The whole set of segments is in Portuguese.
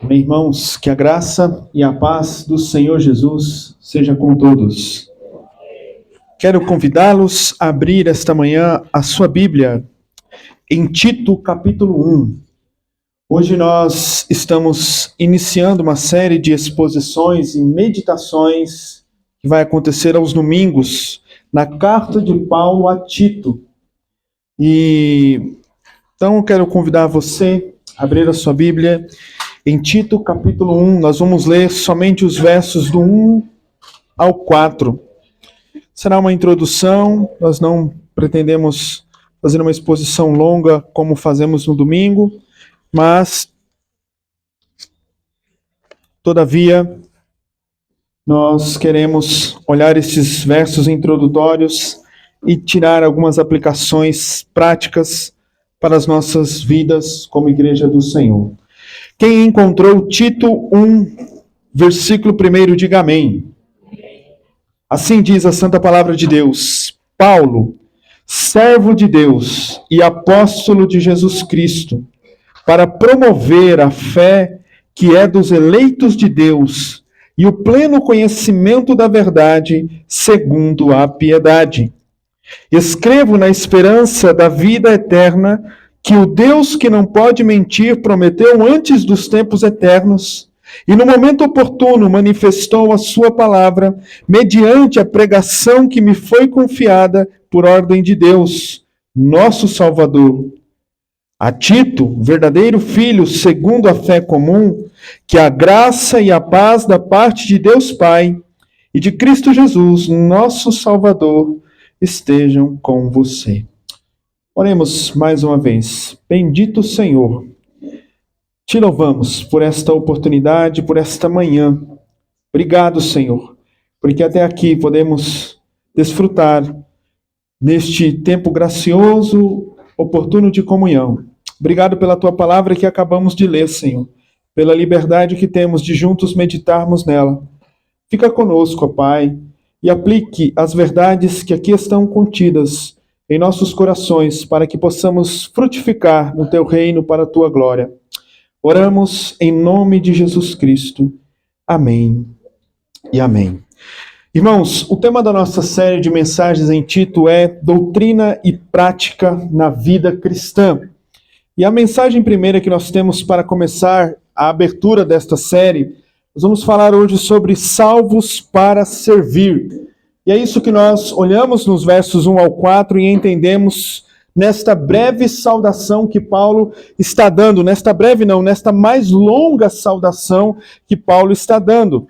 Amém, irmãos, que a graça e a paz do Senhor Jesus seja com todos. Quero convidá-los a abrir esta manhã a sua Bíblia em Tito, capítulo 1. Hoje nós estamos iniciando uma série de exposições e meditações que vai acontecer aos domingos na carta de Paulo a Tito. Então eu quero convidar você a abrir a sua Bíblia em Tito, capítulo 1, nós vamos ler somente os versos do 1 ao 4. Será uma introdução, nós não pretendemos fazer uma exposição longa como fazemos no domingo, mas, todavia, nós queremos olhar esses versos introdutórios e tirar algumas aplicações práticas para as nossas vidas como Igreja do Senhor. Quem encontrou Tito 1, versículo 1, diga amém. Assim diz a Santa Palavra de Deus: Paulo, servo de Deus e apóstolo de Jesus Cristo, para promover a fé que é dos eleitos de Deus e o pleno conhecimento da verdade segundo a piedade. Escrevo na esperança da vida eterna que o Deus que não pode mentir prometeu antes dos tempos eternos e no momento oportuno manifestou a sua palavra mediante a pregação que me foi confiada por ordem de Deus, nosso Salvador. A Tito, verdadeiro filho segundo a fé comum, que a graça e a paz da parte de Deus Pai e de Cristo Jesus, nosso Salvador, estejam com você. Oremos mais uma vez. Bendito Senhor, te louvamos por esta oportunidade, por esta manhã. Obrigado, Senhor, porque até aqui podemos desfrutar neste tempo gracioso, oportuno de comunhão. Obrigado pela tua palavra que acabamos de ler, Senhor, pela liberdade que temos de juntos meditarmos nela. Fica conosco, ó Pai, e aplique as verdades que aqui estão contidas em nossos corações, para que possamos frutificar no teu reino para a tua glória. Oramos em nome de Jesus Cristo. Amém e amém. Irmãos, o tema da nossa série de mensagens em Tito é Doutrina e Prática na Vida Cristã. E a mensagem primeira que nós temos para começar a abertura desta série, nós vamos falar hoje sobre salvos para servir. E é isso que nós olhamos nos versos 1 ao 4 e entendemos nesta breve saudação que Paulo está dando. Nesta mais longa saudação que Paulo está dando.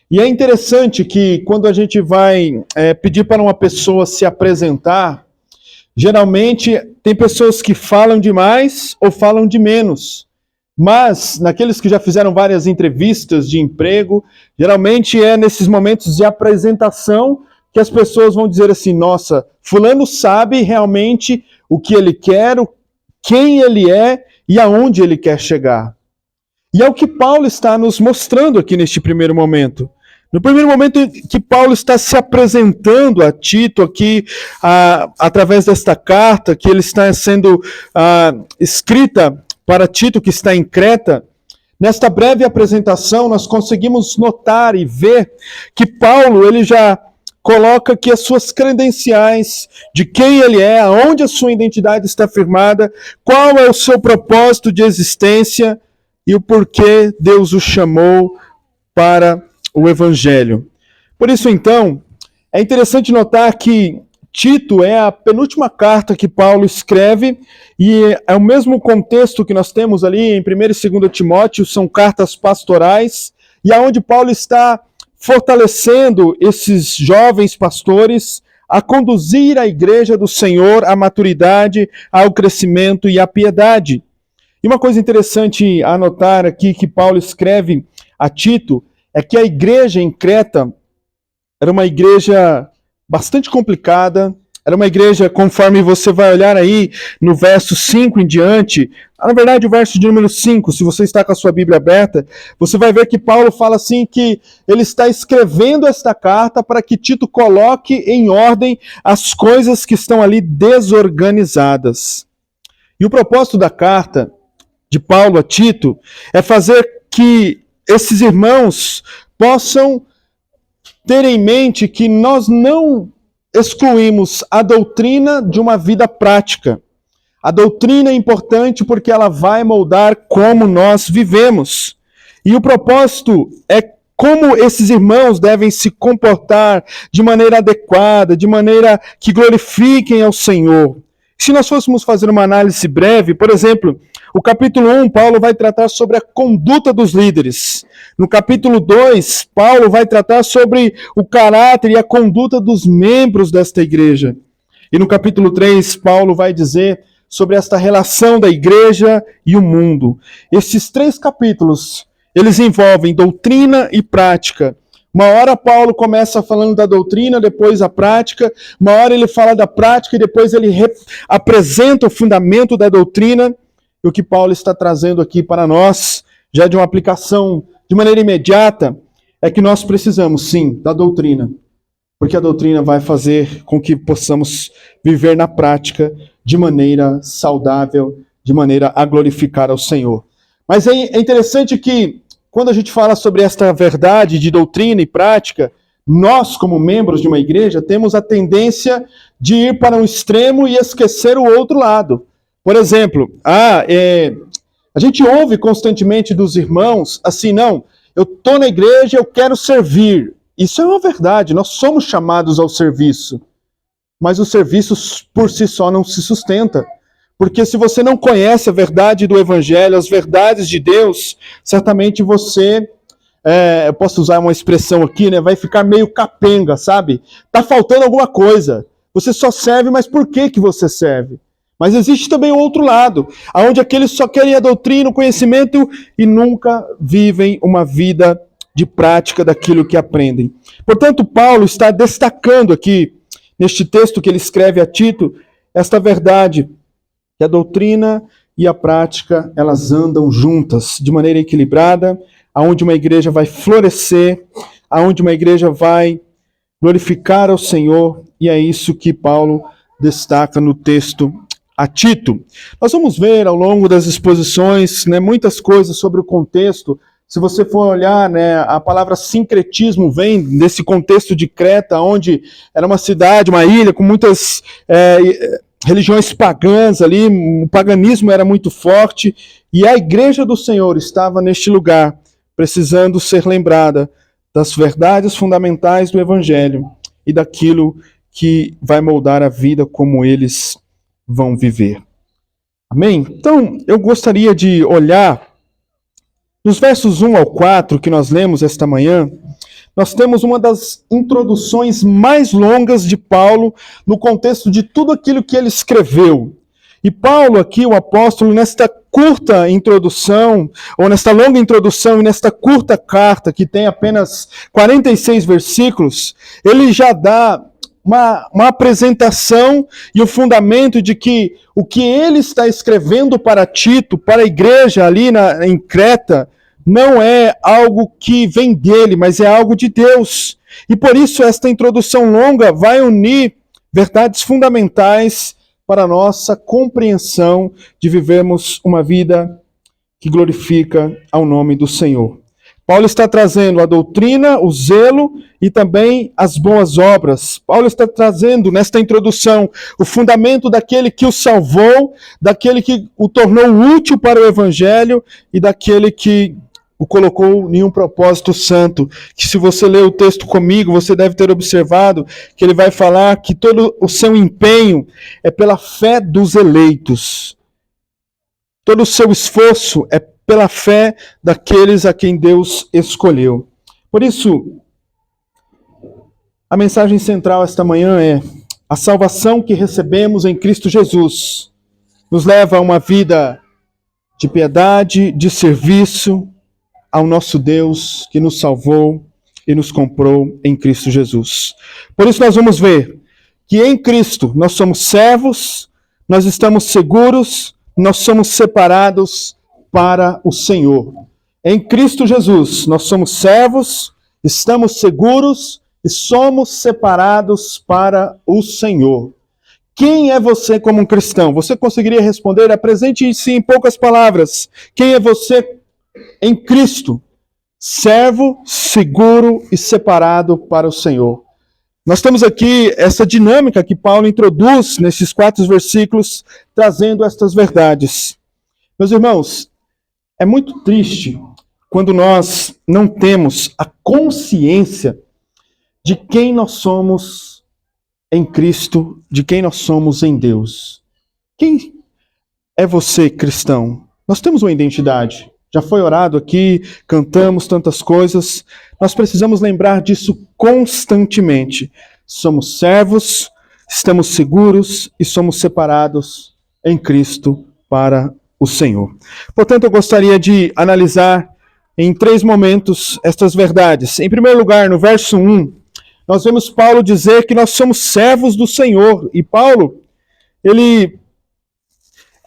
E é interessante que quando a gente vai pedir para uma pessoa se apresentar, geralmente tem pessoas que falam demais ou falam de menos. Mas, naqueles que já fizeram várias entrevistas de emprego, geralmente é nesses momentos de apresentação que as pessoas vão dizer assim: nossa, fulano sabe realmente o que ele quer, quem ele é e aonde ele quer chegar. E é o que Paulo está nos mostrando aqui neste primeiro momento. No primeiro momento que Paulo está se apresentando a Tito aqui, através desta carta que ele está sendo escrita para Tito, que está em Creta, nesta breve apresentação nós conseguimos notar e ver que Paulo ele já coloca aqui as suas credenciais de quem ele é, aonde a sua identidade está firmada, qual é o seu propósito de existência e o porquê Deus o chamou para o Evangelho. Por isso, então, é interessante notar que Tito é a penúltima carta que Paulo escreve e é o mesmo contexto que nós temos ali em 1 e 2 Timóteo, são cartas pastorais, e aonde Paulo está fortalecendo esses jovens pastores a conduzir a igreja do Senhor à maturidade, ao crescimento e à piedade. E uma coisa interessante a anotar aqui que Paulo escreve a Tito é que a igreja em Creta era uma igreja bastante complicada, era uma igreja, conforme você vai olhar aí no verso 5 em diante, na verdade o verso de número 5, se você está com a sua Bíblia aberta, você vai ver que Paulo fala assim que ele está escrevendo esta carta para que Tito coloque em ordem as coisas que estão ali desorganizadas. E o propósito da carta de Paulo a Tito é fazer que esses irmãos possam ter em mente que nós não excluímos a doutrina de uma vida prática. A doutrina é importante porque ela vai moldar como nós vivemos. E o propósito é como esses irmãos devem se comportar de maneira adequada, de maneira que glorifiquem ao Senhor. Se nós fôssemos fazer uma análise breve, por exemplo, o capítulo 1, Paulo vai tratar sobre a conduta dos líderes. No capítulo 2, Paulo vai tratar sobre o caráter e a conduta dos membros desta igreja. E no capítulo 3, Paulo vai dizer sobre esta relação da igreja e o mundo. Esses 3 capítulos, eles envolvem doutrina e prática. Uma hora Paulo começa falando da doutrina, depois a prática. Uma hora ele fala da prática e depois ele apresenta o fundamento da doutrina. E o que Paulo está trazendo aqui para nós, já de uma aplicação de maneira imediata, é que nós precisamos, sim, da doutrina. Porque a doutrina vai fazer com que possamos viver na prática de maneira saudável, de maneira a glorificar ao Senhor. Mas é interessante que, quando a gente fala sobre esta verdade de doutrina e prática, nós, como membros de uma igreja, temos a tendência de ir para um extremo e esquecer o outro lado. Por exemplo, a gente ouve constantemente dos irmãos assim, não, eu estou na igreja, eu quero servir. Isso é uma verdade, nós somos chamados ao serviço. Mas o serviço por si só não se sustenta. Porque se você não conhece a verdade do Evangelho, as verdades de Deus, certamente você, eu posso usar uma expressão aqui, né, vai ficar meio capenga, sabe? Tá faltando alguma coisa. Você só serve, mas por que você serve? Mas existe também o outro lado, onde aqueles só querem a doutrina, o conhecimento e nunca vivem uma vida de prática daquilo que aprendem. Portanto, Paulo está destacando aqui, neste texto que ele escreve a Tito, esta verdade, que a doutrina e a prática, elas andam juntas, de maneira equilibrada, aonde uma igreja vai florescer, aonde uma igreja vai glorificar ao Senhor, e é isso que Paulo destaca no texto a Tito. Nós vamos ver ao longo das exposições, né, muitas coisas sobre o contexto. Se você for olhar, né, a palavra sincretismo vem desse contexto de Creta, onde era uma cidade, uma ilha com muitas religiões pagãs ali, o paganismo era muito forte, e a igreja do Senhor estava neste lugar, precisando ser lembrada das verdades fundamentais do Evangelho e daquilo que vai moldar a vida como eles vão viver. Amém? Então, eu gostaria de olhar nos versos 1 ao 4 que nós lemos esta manhã. Nós temos uma das introduções mais longas de Paulo no contexto de tudo aquilo que ele escreveu. E Paulo aqui, o apóstolo, nesta curta introdução, ou nesta longa introdução e nesta curta carta, que tem apenas 46 versículos, ele já dá uma apresentação e o fundamento de que o que ele está escrevendo para Tito, para a igreja ali em Creta, não é algo que vem dele, mas é algo de Deus. E por isso esta introdução longa vai unir verdades fundamentais para a nossa compreensão de vivermos uma vida que glorifica ao nome do Senhor. Paulo está trazendo a doutrina, o zelo e também as boas obras. Paulo está trazendo nesta introdução o fundamento daquele que o salvou, daquele que o tornou útil para o Evangelho e daquele que o colocou em um propósito santo. Que se você ler o texto comigo, você deve ter observado que ele vai falar que todo o seu empenho é pela fé dos eleitos. Todo o seu esforço é pela fé daqueles a quem Deus escolheu. Por isso, a mensagem central esta manhã é: a salvação que recebemos em Cristo Jesus nos leva a uma vida de piedade, de serviço ao nosso Deus que nos salvou e nos comprou em Cristo Jesus. Por isso nós vamos ver que em Cristo nós somos servos, nós estamos seguros, nós somos separados para o Senhor. Em Cristo Jesus, nós somos servos, estamos seguros e somos separados para o Senhor. Quem é você como um cristão? Você conseguiria responder? Apresente-se em poucas palavras. Quem é você em Cristo, servo, seguro e separado para o Senhor. Nós temos aqui essa dinâmica que Paulo introduz nesses 4 versículos, trazendo estas verdades. Meus irmãos, é muito triste quando nós não temos a consciência de quem nós somos em Cristo, de quem nós somos em Deus. Quem é você, cristão? Nós temos uma identidade. Já foi orado aqui, cantamos tantas coisas. Nós precisamos lembrar disso constantemente. Somos servos, estamos seguros e somos separados em Cristo para o Senhor. Portanto, eu gostaria de analisar em 3 momentos estas verdades. Em primeiro lugar, no verso 1, nós vemos Paulo dizer que nós somos servos do Senhor. E Paulo,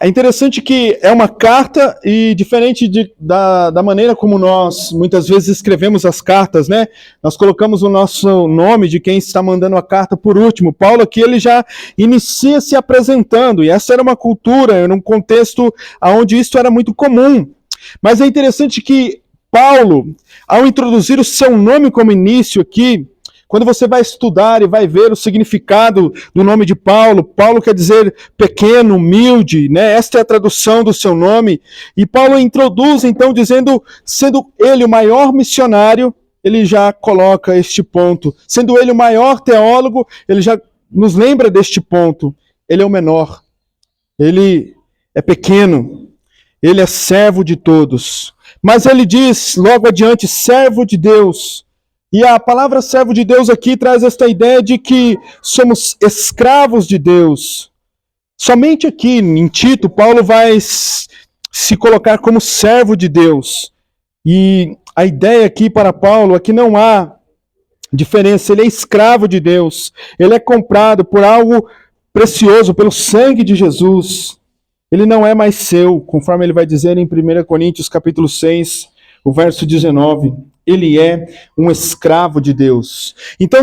é interessante que é uma carta e diferente da maneira como nós muitas vezes escrevemos as cartas, né? Nós colocamos o nosso nome de quem está mandando a carta por último. Paulo aqui ele já inicia se apresentando e essa era uma cultura, era um contexto onde isso era muito comum. Mas é interessante que Paulo, ao introduzir o seu nome como início aqui, quando você vai estudar e vai ver o significado do nome de Paulo, Paulo quer dizer pequeno, humilde, né? Esta é a tradução do seu nome. E Paulo introduz, então, dizendo, sendo ele o maior missionário, ele já coloca este ponto. Sendo ele o maior teólogo, ele já nos lembra deste ponto. Ele é o menor. Ele é pequeno. Ele é servo de todos. Mas ele diz, logo adiante, servo de Deus. E a palavra servo de Deus aqui traz esta ideia de que somos escravos de Deus. Somente aqui em Tito, Paulo vai se colocar como servo de Deus. E a ideia aqui para Paulo é que não há diferença, ele é escravo de Deus. Ele é comprado por algo precioso, pelo sangue de Jesus. Ele não é mais seu, conforme ele vai dizer em 1 Coríntios capítulo 6, o verso 19. Ele é um escravo de Deus. Então,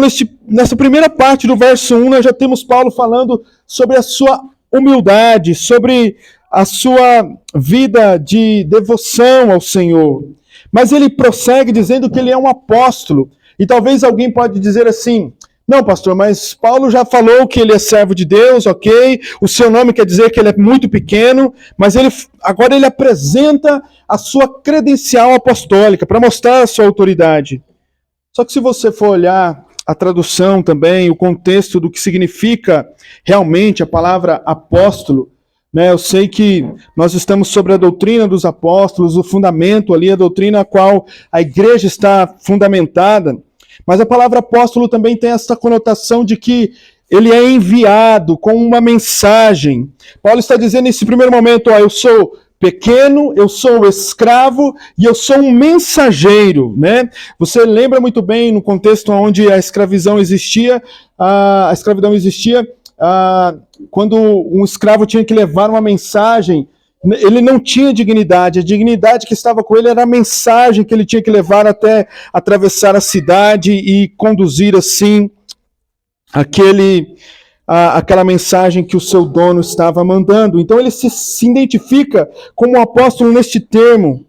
nessa primeira parte do verso 1, nós já temos Paulo falando sobre a sua humildade, sobre a sua vida de devoção ao Senhor. Mas ele prossegue dizendo que ele é um apóstolo. E talvez alguém pode dizer assim, não, pastor, mas Paulo já falou que ele é servo de Deus, ok? O seu nome quer dizer que ele é muito pequeno, mas agora ele apresenta a sua credencial apostólica para mostrar a sua autoridade. Só que se você for olhar a tradução também, o contexto do que significa realmente a palavra apóstolo, né? Eu sei que nós estamos sobre a doutrina dos apóstolos, o fundamento ali, a doutrina a qual a igreja está fundamentada. Mas a palavra apóstolo também tem essa conotação de que ele é enviado com uma mensagem. Paulo está dizendo nesse primeiro momento, eu sou pequeno, eu sou escravo e eu sou um mensageiro, né? Você lembra muito bem no contexto onde a escravidão existia, quando um escravo tinha que levar uma mensagem, ele não tinha dignidade, a dignidade que estava com ele era a mensagem que ele tinha que levar até atravessar a cidade e conduzir assim aquela mensagem que o seu dono estava mandando. Então ele se identifica como um apóstolo neste termo,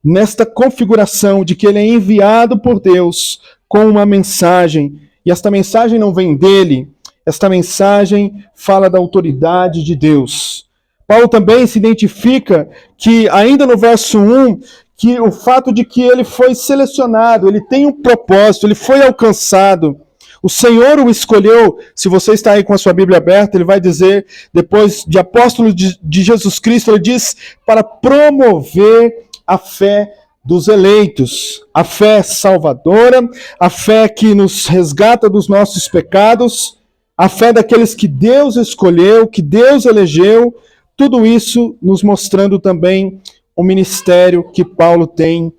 nesta configuração de que ele é enviado por Deus com uma mensagem, e esta mensagem não vem dele, esta mensagem fala da autoridade de Deus. Paulo também se identifica que, ainda no verso 1, que o fato de que ele foi selecionado, ele tem um propósito, ele foi alcançado. O Senhor o escolheu. Se você está aí com a sua Bíblia aberta, ele vai dizer, depois de apóstolo de Jesus Cristo, ele diz, para promover a fé dos eleitos, a fé salvadora, a fé que nos resgata dos nossos pecados, a fé daqueles que Deus escolheu, que Deus elegeu, tudo isso nos mostrando também o ministério que Paulo tem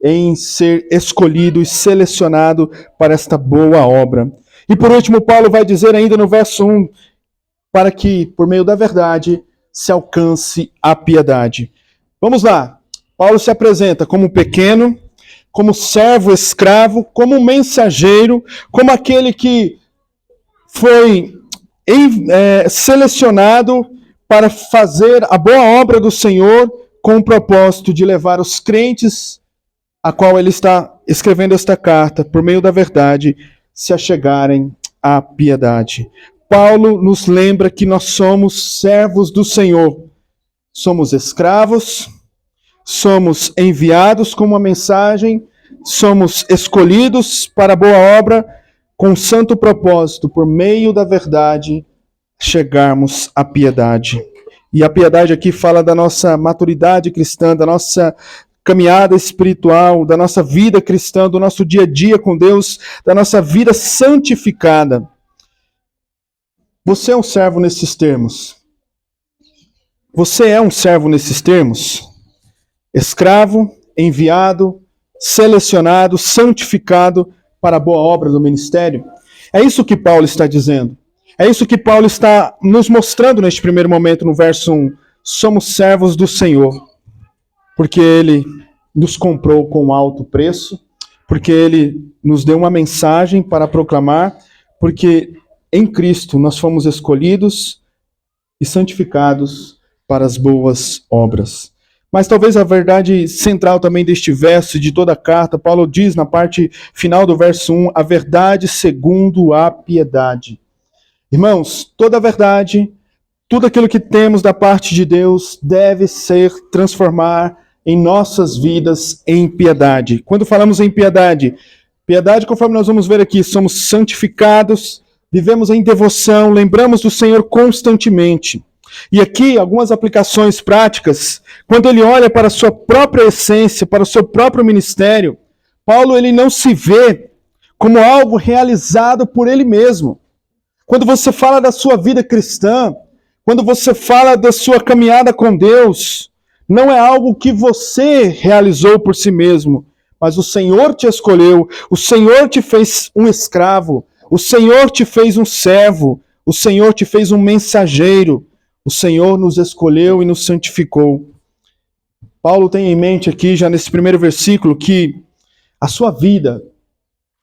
em ser escolhido e selecionado para esta boa obra. E por último, Paulo vai dizer ainda no verso 1, para que, por meio da verdade, se alcance a piedade. Vamos lá. Paulo se apresenta como pequeno, como servo escravo, como mensageiro, como aquele que foi selecionado para fazer a boa obra do Senhor com o propósito de levar os crentes a qual ele está escrevendo esta carta, por meio da verdade, se achegarem à piedade. Paulo nos lembra que nós somos servos do Senhor. Somos escravos, somos enviados com uma mensagem, somos escolhidos para a boa obra, com o santo propósito, por meio da verdade, chegarmos à piedade. E a piedade aqui fala da nossa maturidade cristã, da nossa caminhada espiritual, da nossa vida cristã, do nosso dia a dia com Deus, da nossa vida santificada. Você é um servo nesses termos? Você é um servo nesses termos? Escravo, enviado, selecionado, santificado para a boa obra do ministério? É isso que Paulo está dizendo. É isso que Paulo está nos mostrando neste primeiro momento, no verso 1. Somos servos do Senhor, porque Ele nos comprou com alto preço, porque Ele nos deu uma mensagem para proclamar, porque em Cristo nós fomos escolhidos e santificados para as boas obras. Mas talvez a verdade central também deste verso e de toda a carta, Paulo diz na parte final do verso 1, a verdade segundo a piedade. Irmãos, toda a verdade, tudo aquilo que temos da parte de Deus deve ser transformar em nossas vidas em piedade. Quando falamos em piedade, piedade, conforme nós vamos ver aqui, somos santificados, vivemos em devoção, lembramos do Senhor constantemente. E aqui, algumas aplicações práticas, quando ele olha para a sua própria essência, para o seu próprio ministério, Paulo ele não se vê como algo realizado por ele mesmo. Quando você fala da sua vida cristã, quando você fala da sua caminhada com Deus, não é algo que você realizou por si mesmo, mas o Senhor te escolheu, o Senhor te fez um escravo, o Senhor te fez um servo, o Senhor te fez um mensageiro, o Senhor nos escolheu e nos santificou. Paulo tem em mente aqui, já nesse primeiro versículo, que a sua vida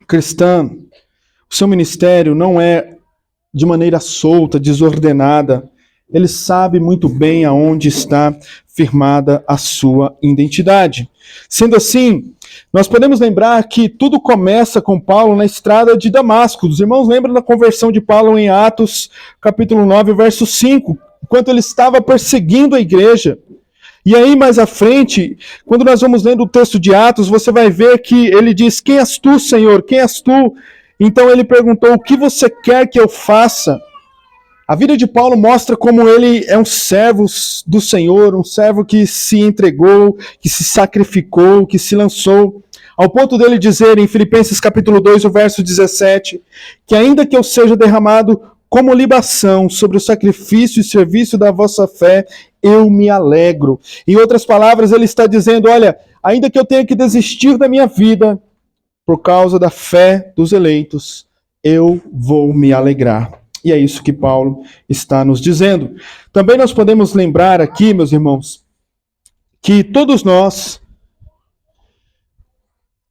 cristã, o seu ministério não é de maneira solta, desordenada. Ele sabe muito bem aonde está firmada a sua identidade. Sendo assim, nós podemos lembrar que tudo começa com Paulo na estrada de Damasco. Os irmãos lembram da conversão de Paulo em Atos, capítulo 9, verso 5, enquanto ele estava perseguindo a igreja. E aí, mais à frente, quando nós vamos lendo o texto de Atos, você vai ver que ele diz, quem és tu, Senhor? Quem és tu? Então ele perguntou, o que você quer que eu faça? A vida de Paulo mostra como ele é um servo do Senhor, um servo que se entregou, que se sacrificou, que se lançou, ao ponto dele dizer em Filipenses capítulo 2, o verso 17, que ainda que eu seja derramado como libação sobre o sacrifício e serviço da vossa fé, eu me alegro. Em outras palavras, ele está dizendo, olha, ainda que eu tenha que desistir da minha vida por causa da fé dos eleitos, eu vou me alegrar. E é isso que Paulo está nos dizendo. Também nós podemos lembrar aqui, meus irmãos, que todos nós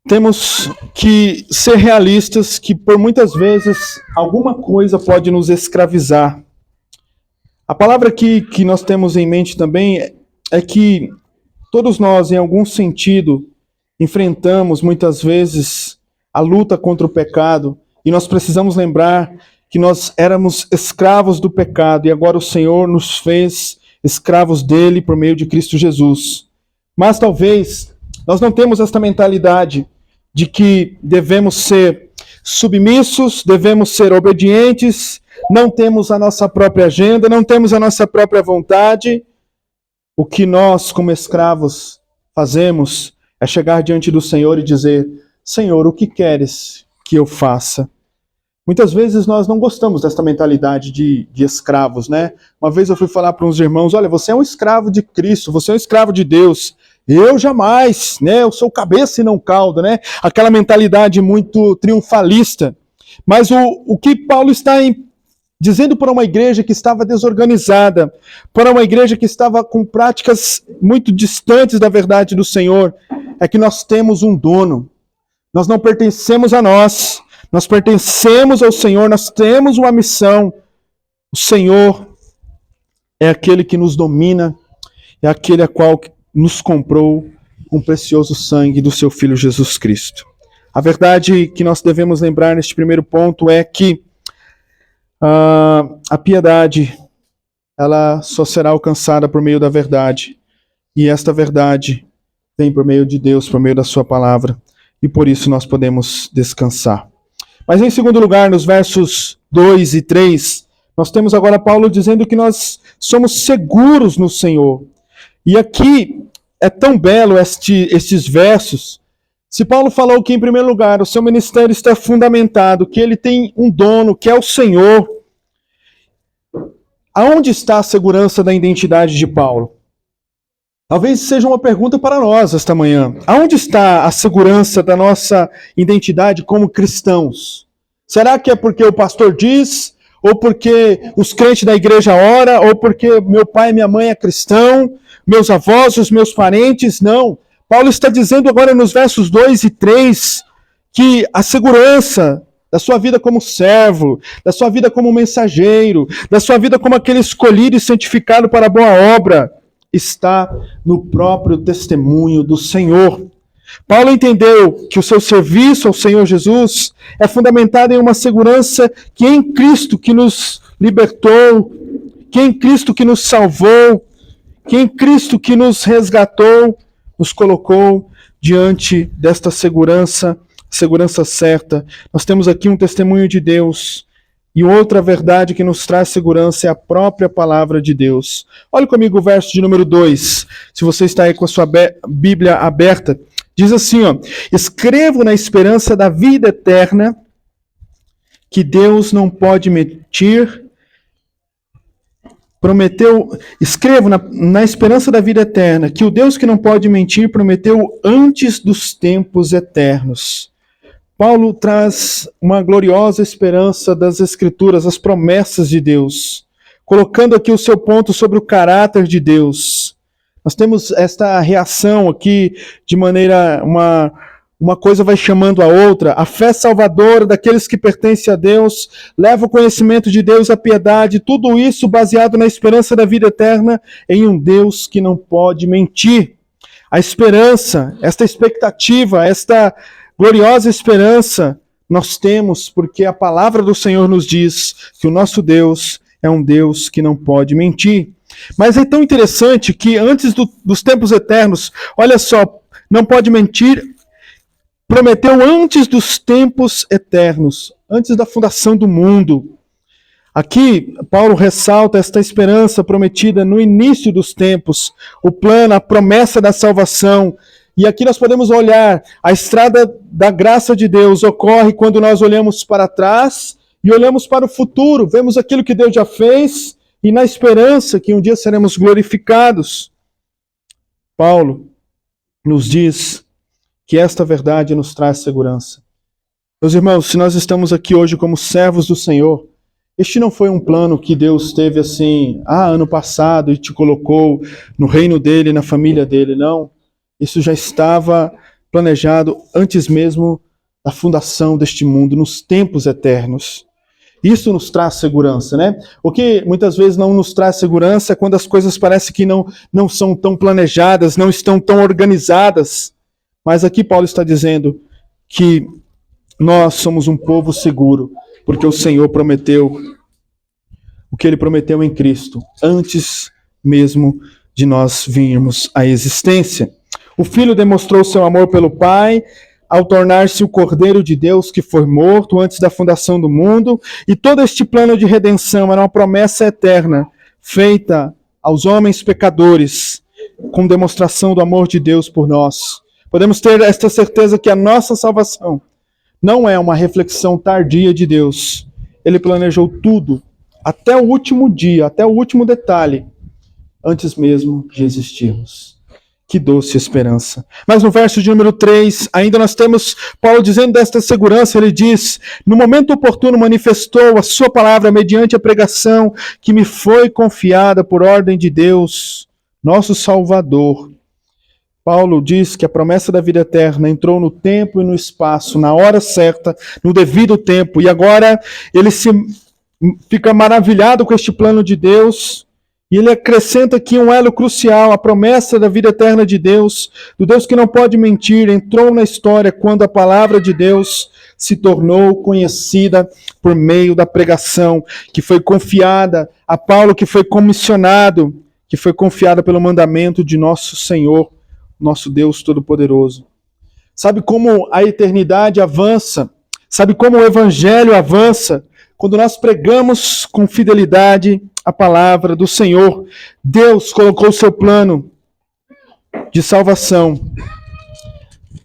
temos que ser realistas, que por muitas vezes alguma coisa pode nos escravizar. A palavra que nós temos em mente também é que todos nós, em algum sentido, enfrentamos muitas vezes a luta contra o pecado, e nós precisamos lembrar que nós éramos escravos do pecado, e agora o Senhor nos fez escravos dele por meio de Cristo Jesus. Mas talvez nós não temos esta mentalidade de que devemos ser submissos, devemos ser obedientes, não temos a nossa própria agenda, não temos a nossa própria vontade. O que nós, como escravos, fazemos é chegar diante do Senhor e dizer, Senhor, o que queres que eu faça? Muitas vezes nós não gostamos desta mentalidade de escravos, né? Uma vez eu fui falar para uns irmãos, olha, você é um escravo de Cristo, você é um escravo de Deus. Eu jamais, né? Eu sou cabeça e não cauda, né? Aquela mentalidade muito triunfalista. Mas o que Paulo está dizendo para uma igreja que estava desorganizada, para uma igreja que estava com práticas muito distantes da verdade do Senhor, é que nós temos um dono. Nós não pertencemos a nós. Nós pertencemos ao Senhor, nós temos uma missão. O Senhor é aquele que nos domina, é aquele a qual nos comprou com o precioso sangue do seu Filho Jesus Cristo. A verdade que nós devemos lembrar neste primeiro ponto é que a piedade, ela só será alcançada por meio da verdade. E esta verdade vem por meio de Deus, por meio da sua palavra. E por isso nós podemos descansar. Mas em segundo lugar, nos versos 2 e 3, nós temos agora Paulo dizendo que nós somos seguros no Senhor. E aqui é tão belo estes versos. Se Paulo falou que, em primeiro lugar, o seu ministério está fundamentado, que ele tem um dono, que é o Senhor, aonde está a segurança da identidade de Paulo? Talvez seja uma pergunta para nós esta manhã. Aonde está a segurança da nossa identidade como cristãos? Será que é porque o pastor diz, ou porque os crentes da igreja oram, ou porque meu pai e minha mãe é cristão, meus avós, os meus parentes? Não. Paulo está dizendo agora nos versos 2 e 3 que a segurança da sua vida como servo, da sua vida como mensageiro, da sua vida como aquele escolhido e santificado para a boa obra, está no próprio testemunho do Senhor. Paulo entendeu que o seu serviço ao Senhor Jesus é fundamentado em uma segurança que é em Cristo que nos libertou, que é em Cristo que nos salvou, que é em Cristo que nos resgatou, nos colocou diante desta segurança certa. Nós temos aqui um testemunho de Deus. E outra verdade que nos traz segurança é a própria palavra de Deus. Olhe comigo o verso de número 2. Se você está aí com a sua Bíblia aberta. Diz assim, ó: escrevo na esperança da vida eterna, que Deus não pode mentir. Escrevo na esperança da vida eterna, que o Deus que não pode mentir prometeu antes dos tempos eternos. Paulo traz uma gloriosa esperança das Escrituras, as promessas de Deus, colocando aqui o seu ponto sobre o caráter de Deus. Nós temos esta reação aqui de maneira, uma coisa vai chamando a outra. A fé salvadora daqueles que pertencem a Deus leva o conhecimento de Deus, a piedade, tudo isso baseado na esperança da vida eterna em um Deus que não pode mentir. A esperança, esta expectativa, esta gloriosa esperança nós temos porque a palavra do Senhor nos diz que o nosso Deus é um Deus que não pode mentir. Mas é tão interessante que antes dos tempos eternos, olha só, não pode mentir, prometeu antes dos tempos eternos, antes da fundação do mundo. Aqui, Paulo ressalta esta esperança prometida no início dos tempos, o plano, a promessa da salvação. E aqui nós podemos olhar, a estrada da graça de Deus ocorre quando nós olhamos para trás e olhamos para o futuro, vemos aquilo que Deus já fez e na esperança que um dia seremos glorificados. Paulo nos diz que esta verdade nos traz segurança. Meus irmãos, se nós estamos aqui hoje como servos do Senhor, este não foi um plano que Deus teve assim, ano passado e te colocou no reino dele, na família dele, não. Isso já estava planejado antes mesmo da fundação deste mundo, nos tempos eternos. Isso nos traz segurança, né? O que muitas vezes não nos traz segurança é quando as coisas parecem que não são tão planejadas, não estão tão organizadas. Mas aqui Paulo está dizendo que nós somos um povo seguro, porque o Senhor prometeu o que Ele prometeu em Cristo, antes mesmo de nós virmos à existência. O Filho demonstrou seu amor pelo Pai ao tornar-se o Cordeiro de Deus que foi morto antes da fundação do mundo, e todo este plano de redenção era uma promessa eterna, feita aos homens pecadores, com demonstração do amor de Deus por nós. Podemos ter esta certeza que a nossa salvação não é uma reflexão tardia de Deus. Ele planejou tudo, até o último dia, até o último detalhe, antes mesmo de existirmos. Que doce esperança. Mas no verso de número 3, ainda nós temos Paulo dizendo desta segurança, ele diz: no momento oportuno manifestou a sua palavra mediante a pregação que me foi confiada por ordem de Deus, nosso Salvador. Paulo diz que a promessa da vida eterna entrou no tempo e no espaço, na hora certa, no devido tempo, e agora ele fica maravilhado com este plano de Deus, E ele acrescenta aqui um elo crucial, a promessa da vida eterna de Deus, do Deus que não pode mentir, entrou na história quando a palavra de Deus se tornou conhecida por meio da pregação, que foi confiada a Paulo, que foi comissionado, que foi confiada pelo mandamento de nosso Senhor, nosso Deus Todo-Poderoso. Sabe como a eternidade avança? Sabe como o Evangelho avança? Quando nós pregamos com fidelidade a palavra do Senhor, Deus colocou o seu plano de salvação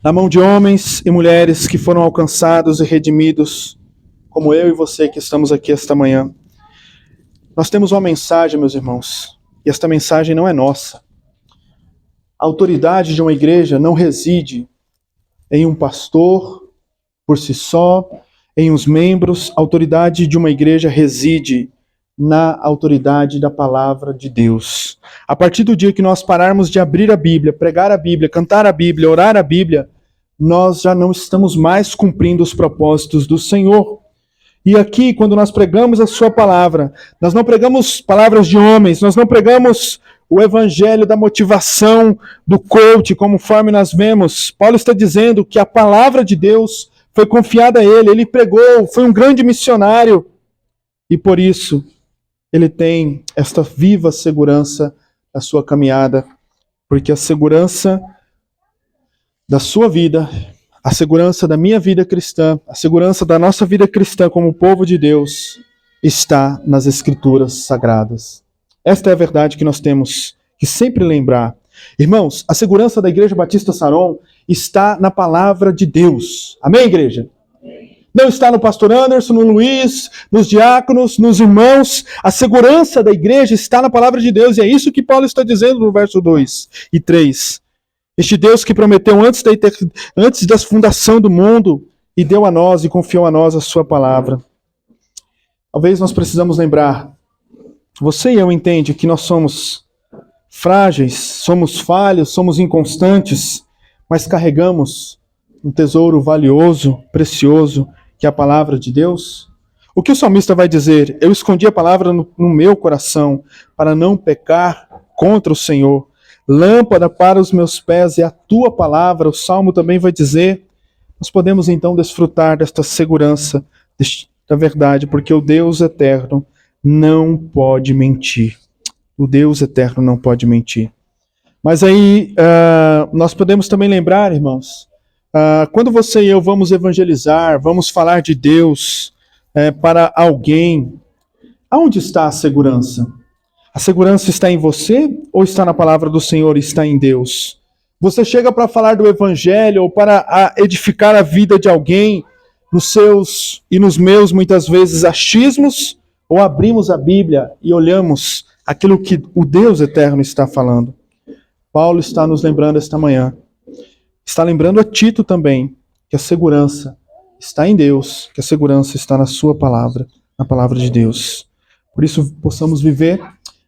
na mão de homens e mulheres que foram alcançados e redimidos, como eu e você que estamos aqui esta manhã. Nós temos uma mensagem, meus irmãos, e esta mensagem não é nossa. A autoridade de uma igreja não reside em um pastor por si só, em uns membros. A autoridade de uma igreja reside na autoridade da palavra de Deus. A partir do dia que nós pararmos de abrir a Bíblia, pregar a Bíblia, cantar a Bíblia, orar a Bíblia, nós já não estamos mais cumprindo os propósitos do Senhor. E aqui, quando nós pregamos a sua palavra, nós não pregamos palavras de homens, nós não pregamos o evangelho da motivação, do coach, conforme nós vemos. Paulo está dizendo que a palavra de Deus foi confiada a ele pregou, foi um grande missionário, e por isso ele tem esta viva segurança da sua caminhada, porque a segurança da sua vida, a segurança da minha vida cristã, a segurança da nossa vida cristã como povo de Deus, está nas Escrituras Sagradas. Esta é a verdade que nós temos que sempre lembrar. Irmãos, a segurança da Igreja Batista Saron está na palavra de Deus. Amém, igreja? Não está no pastor Anderson, no Luiz, nos diáconos, nos irmãos. A segurança da igreja está na palavra de Deus. E é isso que Paulo está dizendo no verso 2 e 3. Este Deus que prometeu antes da fundação do mundo e deu a nós e confiou a nós a sua palavra. Talvez nós precisamos lembrar, você e eu entendem que nós somos frágeis, somos falhos, somos inconstantes, mas carregamos um tesouro valioso, precioso, que é a palavra de Deus. O que o salmista vai dizer? Eu escondi a palavra no meu coração para não pecar contra o Senhor. Lâmpada para os meus pés é a tua palavra. O Salmo também vai dizer. Nós podemos então desfrutar desta segurança, da verdade, porque o Deus eterno não pode mentir. O Deus eterno não pode mentir. Mas aí nós podemos também lembrar, irmãos, quando você e eu vamos evangelizar, vamos falar de Deus para alguém, aonde está a segurança? A segurança está em você ou está na palavra do Senhor e está em Deus? Você chega para falar do Evangelho ou para edificar a vida de alguém nos seus e nos meus, muitas vezes, achismos, ou abrimos a Bíblia e olhamos aquilo que o Deus eterno está falando? Paulo está nos lembrando esta manhã. Está lembrando a Tito também que a segurança está em Deus, que a segurança está na sua palavra, na palavra de Deus. Por isso, possamos viver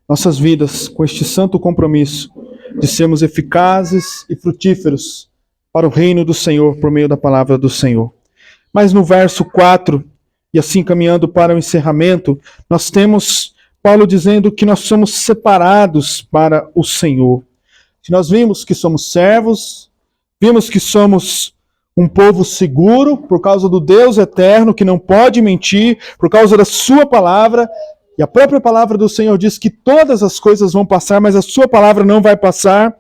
nossas vidas com este santo compromisso de sermos eficazes e frutíferos para o reino do Senhor por meio da palavra do Senhor. Mas no verso 4, e assim caminhando para o encerramento, nós temos Paulo dizendo que nós somos separados para o Senhor. Nós vimos que somos servos, vimos que somos um povo seguro por causa do Deus eterno que não pode mentir, por causa da sua palavra. E a própria palavra do Senhor diz que todas as coisas vão passar, mas a sua palavra não vai passar.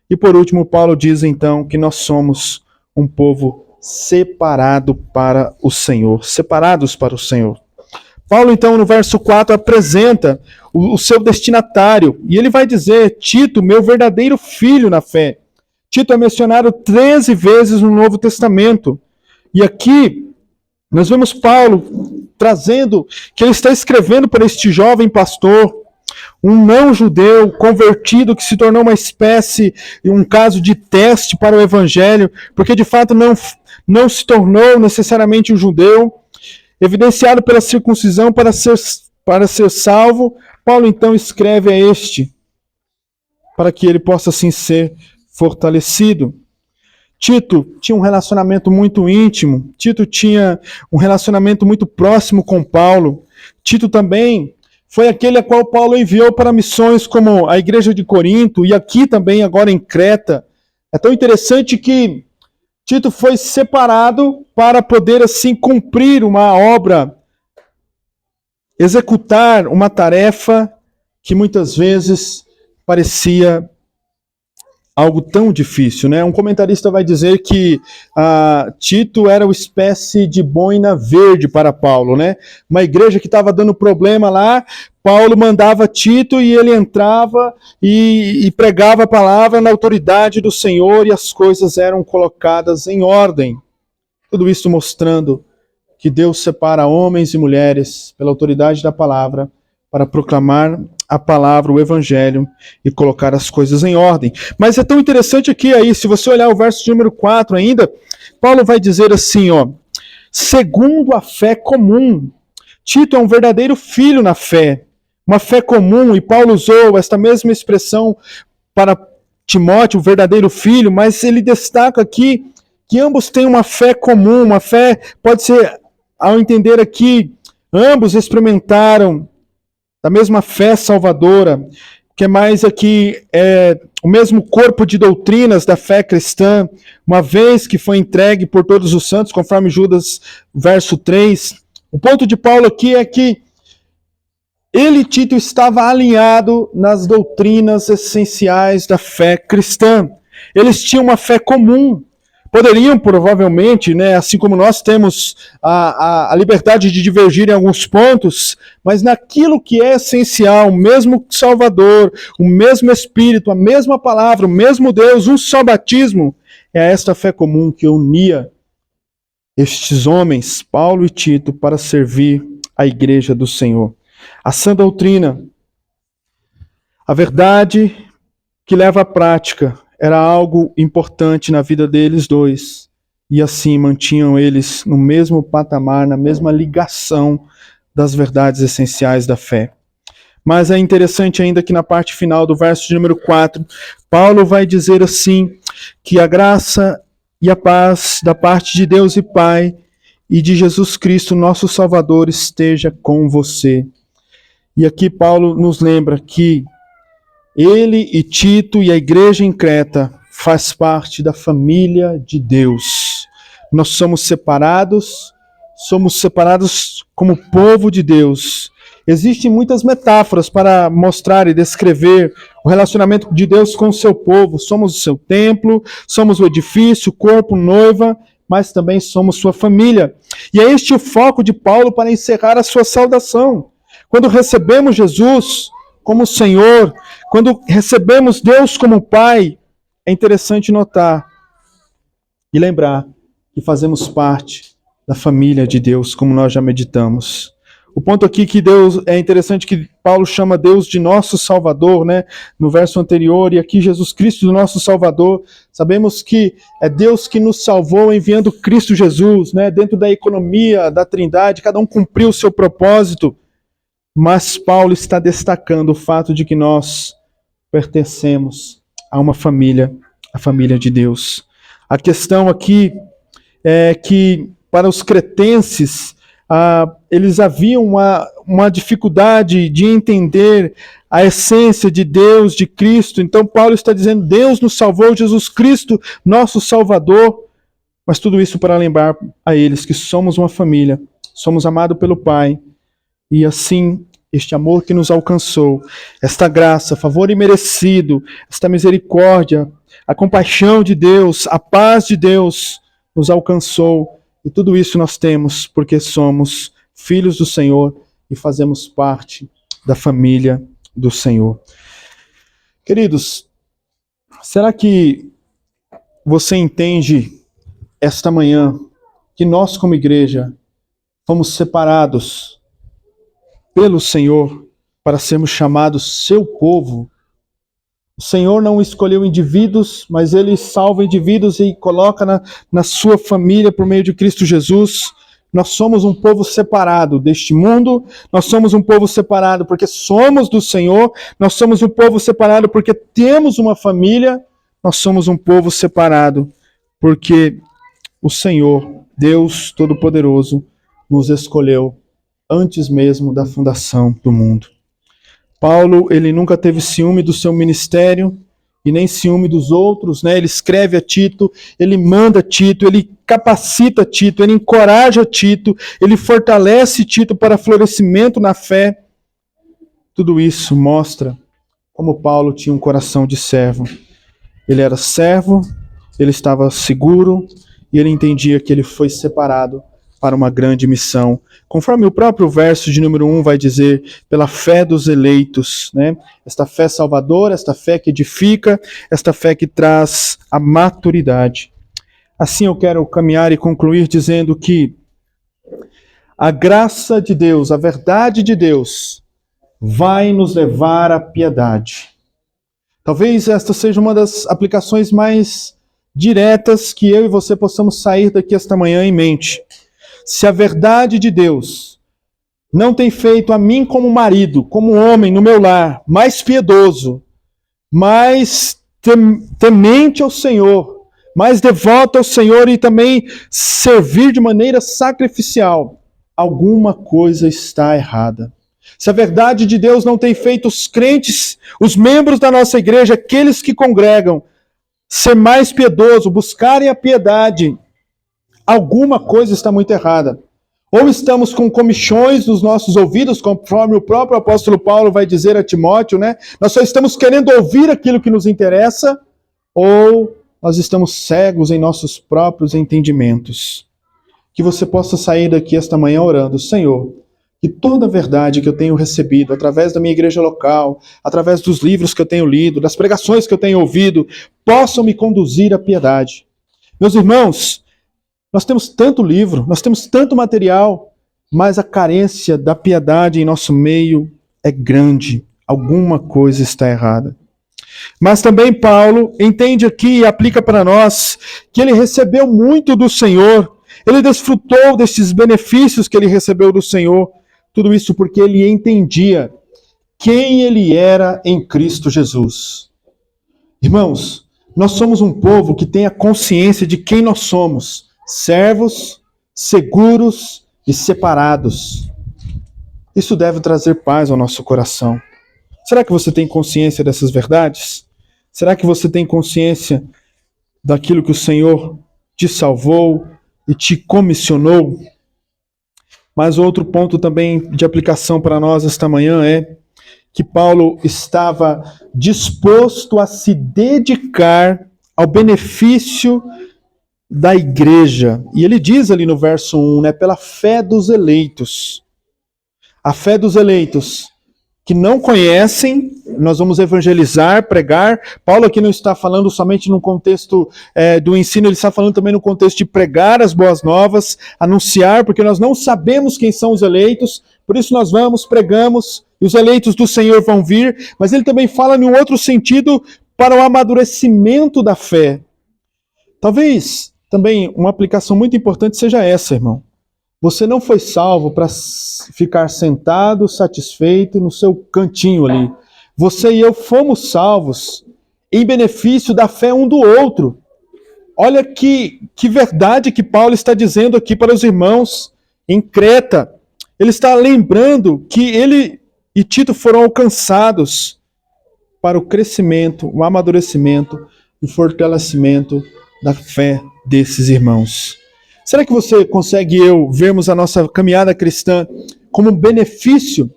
E por último, Paulo diz então que nós somos um povo separado para o Senhor, separados para o Senhor. Paulo então no verso 4 apresenta o seu destinatário, e ele vai dizer: Tito, meu verdadeiro filho na fé. Tito é mencionado 13 vezes no Novo Testamento. E aqui nós vemos Paulo trazendo que ele está escrevendo para este jovem pastor, um não-judeu convertido que se tornou uma espécie, um caso de teste para o evangelho, porque de fato não se tornou necessariamente um judeu, evidenciado pela circuncisão para ser salvo. Paulo então escreve a este, para que ele possa assim ser fortalecido. Tito tinha um relacionamento muito íntimo, Tito tinha um relacionamento muito próximo com Paulo. Tito também foi aquele a qual Paulo enviou para missões como a igreja de Corinto e aqui também agora em Creta. É tão interessante que Tito foi separado para poder assim cumprir uma obra, executar uma tarefa que muitas vezes parecia algo tão difícil, né? Um comentarista vai dizer que Tito era uma espécie de boina verde para Paulo, né? Uma igreja que estava dando problema lá, Paulo mandava Tito e ele entrava e pregava a palavra na autoridade do Senhor e as coisas eram colocadas em ordem. Tudo isso mostrando que Deus separa homens e mulheres pela autoridade da palavra para proclamar a palavra, o evangelho e colocar as coisas em ordem. Mas é tão interessante aqui aí, se você olhar o verso de número 4 ainda, Paulo vai dizer assim, ó, segundo a fé comum. Tito é um verdadeiro filho na fé, uma fé comum, e Paulo usou esta mesma expressão para Timóteo, o verdadeiro filho, mas ele destaca aqui que ambos têm uma fé comum, uma fé, pode ser, ao entender aqui, ambos experimentaram da mesma fé salvadora, que é mais aqui o mesmo corpo de doutrinas da fé cristã, uma vez que foi entregue por todos os santos, conforme Judas, verso 3. O ponto de Paulo aqui é que ele, Tito, estava alinhado nas doutrinas essenciais da fé cristã. Eles tinham uma fé comum. Poderiam, provavelmente, né, assim como nós temos a liberdade de divergir em alguns pontos, mas naquilo que é essencial, o mesmo Salvador, o mesmo Espírito, a mesma palavra, o mesmo Deus, um só batismo, é esta fé comum que unia estes homens, Paulo e Tito, para servir a igreja do Senhor. A sã doutrina, a verdade que leva à prática, era algo importante na vida deles dois. E assim mantinham eles no mesmo patamar, na mesma ligação das verdades essenciais da fé. Mas é interessante ainda que na parte final do verso de número 4, Paulo vai dizer assim, que a graça e a paz da parte de Deus e Pai e de Jesus Cristo, nosso Salvador, esteja com você. E aqui Paulo nos lembra que ele e Tito e a igreja em Creta faz parte da família de Deus. Nós somos separados como povo de Deus. Existem muitas metáforas para mostrar e descrever o relacionamento de Deus com o seu povo. Somos o seu templo, somos o edifício, o corpo, noiva, mas também somos sua família. E é este o foco de Paulo para encerrar a sua saudação. Quando recebemos Jesus como Senhor, quando recebemos Deus como Pai, é interessante notar e lembrar que fazemos parte da família de Deus, como nós já meditamos. O ponto aqui que Deus, é interessante que Paulo chama Deus de nosso Salvador, né? No verso anterior, e aqui Jesus Cristo do nosso Salvador. Sabemos que é Deus que nos salvou enviando Cristo Jesus, né? Dentro da economia da Trindade, cada um cumpriu o seu propósito. Mas Paulo está destacando o fato de que nós pertencemos a uma família, a família de Deus. A questão aqui é que para os cretenses, eles haviam uma dificuldade de entender a essência de Deus, de Cristo. Então Paulo está dizendo, Deus nos salvou, Jesus Cristo, nosso Salvador. Mas tudo isso para lembrar a eles que somos uma família, somos amados pelo Pai. E assim, este amor que nos alcançou, esta graça, favor imerecido, esta misericórdia, a compaixão de Deus, a paz de Deus nos alcançou. E tudo isso nós temos porque somos filhos do Senhor e fazemos parte da família do Senhor. Queridos, será que você entende esta manhã que nós como igreja fomos separados pelo Senhor para sermos chamados seu povo? O Senhor não escolheu indivíduos, mas Ele salva indivíduos e coloca na sua família por meio de Cristo Jesus. Nós somos um povo separado deste mundo, nós somos um povo separado porque somos do Senhor, nós somos um povo separado porque temos uma família, nós somos um povo separado porque o Senhor, Deus Todo-Poderoso, nos escolheu antes mesmo da fundação do mundo. Paulo, ele nunca teve ciúme do seu ministério e nem ciúme dos outros, né? Ele escreve a Tito, ele manda Tito, ele capacita Tito, ele encoraja Tito, ele fortalece Tito para florescimento na fé. Tudo isso mostra como Paulo tinha um coração de servo. Ele era servo, ele estava seguro e ele entendia que ele foi separado para uma grande missão. Conforme o próprio verso de número 1 vai dizer, pela fé dos eleitos, né? Esta fé salvadora, esta fé que edifica, esta fé que traz a maturidade. Assim eu quero caminhar e concluir dizendo que a graça de Deus, a verdade de Deus, vai nos levar à piedade. Talvez esta seja uma das aplicações mais diretas que eu e você possamos sair daqui esta manhã em mente. Se a verdade de Deus não tem feito a mim como marido, como homem no meu lar, mais piedoso, mais temente ao Senhor, mais devoto ao Senhor e também servir de maneira sacrificial, alguma coisa está errada. Se a verdade de Deus não tem feito os crentes, os membros da nossa igreja, aqueles que congregam, ser mais piedoso, buscarem a piedade, alguma coisa está muito errada. Ou estamos com comichões nos nossos ouvidos, conforme o próprio apóstolo Paulo vai dizer a Timóteo, né? Nós só estamos querendo ouvir aquilo que nos interessa, ou nós estamos cegos em nossos próprios entendimentos. Que você possa sair daqui esta manhã orando, Senhor, que toda a verdade que eu tenho recebido através da minha igreja local, através dos livros que eu tenho lido, das pregações que eu tenho ouvido, possam me conduzir à piedade. Meus irmãos, nós temos tanto livro, nós temos tanto material, mas a carência da piedade em nosso meio é grande. Alguma coisa está errada. Mas também Paulo entende aqui e aplica para nós que ele recebeu muito do Senhor, ele desfrutou desses benefícios que ele recebeu do Senhor, tudo isso porque ele entendia quem ele era em Cristo Jesus. Irmãos, nós somos um povo que tem a consciência de quem nós somos, servos, seguros e separados. Isso deve trazer paz ao nosso coração. Será que você tem consciência dessas verdades? Será que você tem consciência daquilo que o Senhor te salvou e te comissionou? Mas outro ponto também de aplicação para nós esta manhã é que Paulo estava disposto a se dedicar ao benefício da igreja. E ele diz ali no verso 1, né, pela fé dos eleitos. A fé dos eleitos que não conhecem, nós vamos evangelizar, pregar. Paulo aqui não está falando somente no contexto do ensino, ele está falando também no contexto de pregar as boas novas, anunciar, porque nós não sabemos quem são os eleitos, por isso nós vamos, pregamos, e os eleitos do Senhor vão vir, mas ele também fala em um outro sentido para o amadurecimento da fé. Talvez também uma aplicação muito importante seja essa, irmão. Você não foi salvo para ficar sentado, satisfeito no seu cantinho ali. Você e eu fomos salvos em benefício da fé um do outro. Olha que verdade que Paulo está dizendo aqui para os irmãos em Creta. Ele está lembrando que ele e Tito foram alcançados para o crescimento, o amadurecimento e o fortalecimento da fé desses irmãos. Será que você consegue e eu vermos a nossa caminhada cristã como um benefício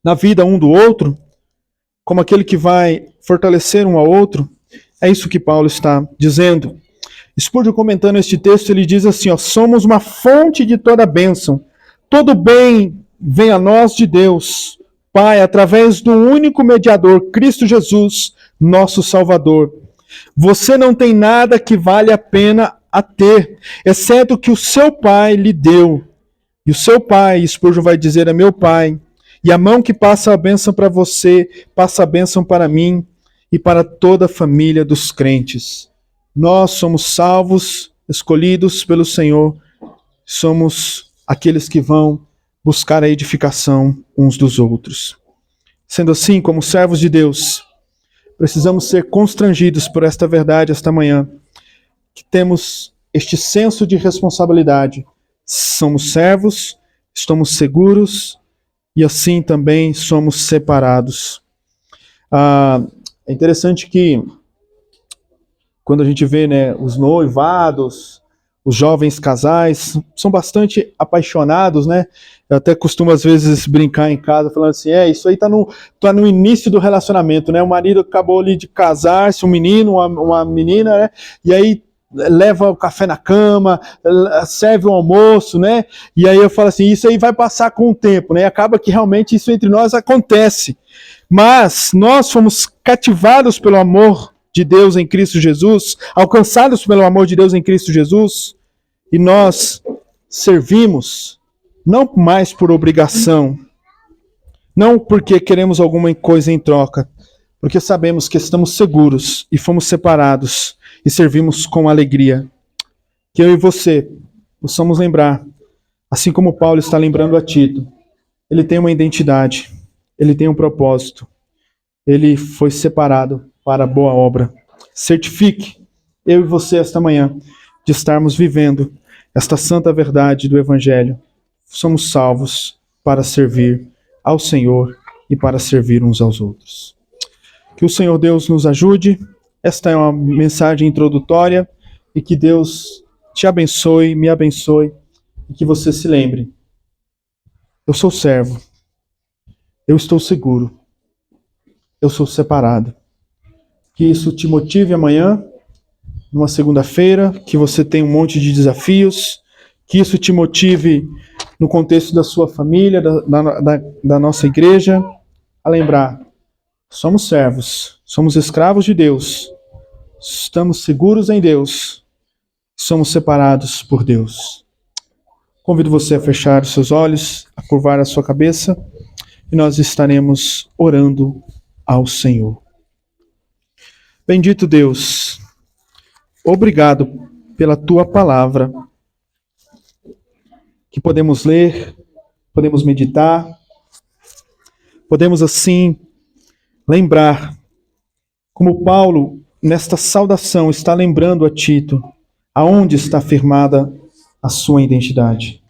na vida um do outro? Como aquele que vai fortalecer um ao outro? É isso que Paulo está dizendo. Spurgeon, comentando este texto, ele diz assim, ó, somos uma fonte de toda bênção. Todo bem vem a nós de Deus, Pai, através do único mediador, Cristo Jesus, nosso Salvador. Você não tem nada que vale a pena a ter, exceto o que o seu pai lhe deu. E o seu pai, Spurgeon vai dizer, é meu pai. E a mão que passa a bênção para você, passa a bênção para mim e para toda a família dos crentes. Nós somos salvos, escolhidos pelo Senhor. Somos aqueles que vão buscar a edificação uns dos outros. Sendo assim, como servos de Deus, precisamos ser constrangidos por esta verdade esta manhã, que temos este senso de responsabilidade. Somos servos, estamos seguros e assim também somos separados. É interessante que quando a gente vê, né, os noivados, os jovens casais, são bastante apaixonados, né? Eu até costumo às vezes brincar em casa, falando assim, isso aí tá no início do relacionamento, né? O marido acabou ali de casar-se, um menino, uma menina, né? E aí leva o café na cama, serve o almoço, né? E aí eu falo assim, isso aí vai passar com o tempo, né? Acaba que realmente isso entre nós acontece. Mas nós fomos cativados pelo amor de Deus em Cristo Jesus, alcançados pelo amor de Deus em Cristo Jesus, e nós servimos não mais por obrigação, não porque queremos alguma coisa em troca, porque sabemos que estamos seguros e fomos separados e servimos com alegria. Que eu e você possamos lembrar, assim como Paulo está lembrando a Tito, ele tem uma identidade, ele tem um propósito, ele foi separado para a boa obra. Certifique, eu e você, esta manhã, de estarmos vivendo esta santa verdade do Evangelho. Somos salvos para servir ao Senhor e para servir uns aos outros. Que o Senhor Deus nos ajude. Esta é uma mensagem introdutória e que Deus te abençoe, me abençoe e que você se lembre. Eu sou servo. Eu estou seguro. Eu sou separado. Que isso te motive amanhã, numa segunda-feira, que você tenha um monte de desafios, que isso te motive no contexto da sua família, da nossa igreja, a lembrar, somos servos, somos escravos de Deus, estamos seguros em Deus, somos separados por Deus. Convido você a fechar os seus olhos, a curvar a sua cabeça, e nós estaremos orando ao Senhor. Bendito Deus, obrigado pela tua palavra, que podemos ler, podemos meditar, podemos assim lembrar, como Paulo, nesta saudação, está lembrando a Tito, aonde está firmada a sua identidade.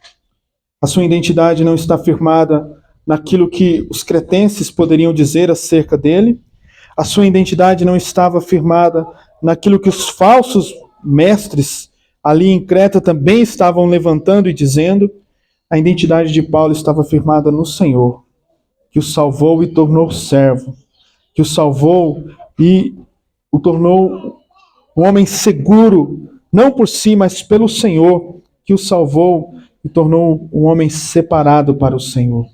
A sua identidade não está firmada naquilo que os cretenses poderiam dizer acerca dele, a sua identidade não estava firmada naquilo que os falsos mestres ali em Creta também estavam levantando e dizendo. A identidade de Paulo estava firmada no Senhor, que o salvou e tornou servo, que o salvou e o tornou um homem seguro, não por si, mas pelo Senhor, que o salvou e tornou um homem separado para o Senhor.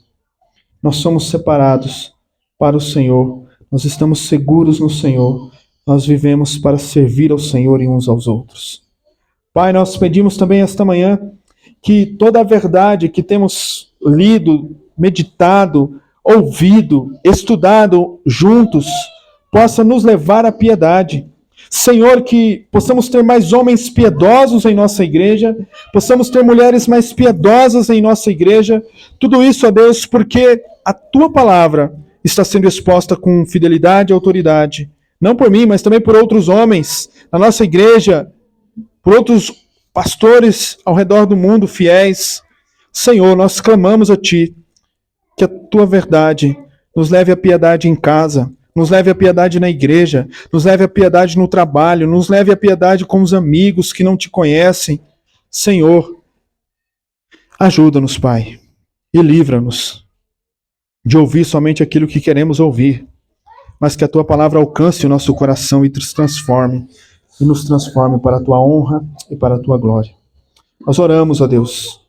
Nós somos separados para o Senhor, nós estamos seguros no Senhor, nós vivemos para servir ao Senhor e uns aos outros. Pai, nós pedimos também esta manhã que toda a verdade que temos lido, meditado, ouvido, estudado juntos, possa nos levar à piedade. Senhor, que possamos ter mais homens piedosos em nossa igreja, possamos ter mulheres mais piedosas em nossa igreja. Tudo isso, ó Deus, porque a tua palavra está sendo exposta com fidelidade e autoridade. Não por mim, mas também por outros homens na nossa igreja, por outros pastores ao redor do mundo fiéis. Senhor, nós clamamos a Ti que a Tua verdade nos leve à piedade em casa, nos leve à piedade na igreja, nos leve à piedade no trabalho, nos leve à piedade com os amigos que não Te conhecem. Senhor, ajuda-nos, Pai, e livra-nos de ouvir somente aquilo que queremos ouvir, mas que a Tua palavra alcance o nosso coração e nos transforme para a Tua honra e para a Tua glória. Nós oramos, ó Deus,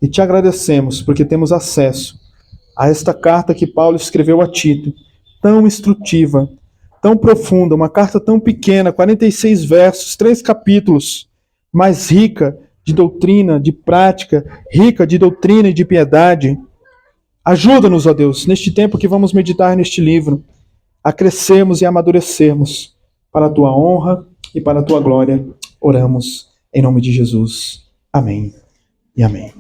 e Te agradecemos porque temos acesso a esta carta que Paulo escreveu a Tito, tão instrutiva, tão profunda, uma carta tão pequena, 46 versos, 3 capítulos, mas rica de doutrina, de prática, rica de doutrina e de piedade. Ajuda-nos, ó Deus, neste tempo que vamos meditar neste livro, a crescermos e amadurecermos para a Tua honra e para a Tua glória. Oramos em nome de Jesus. Amém e amém.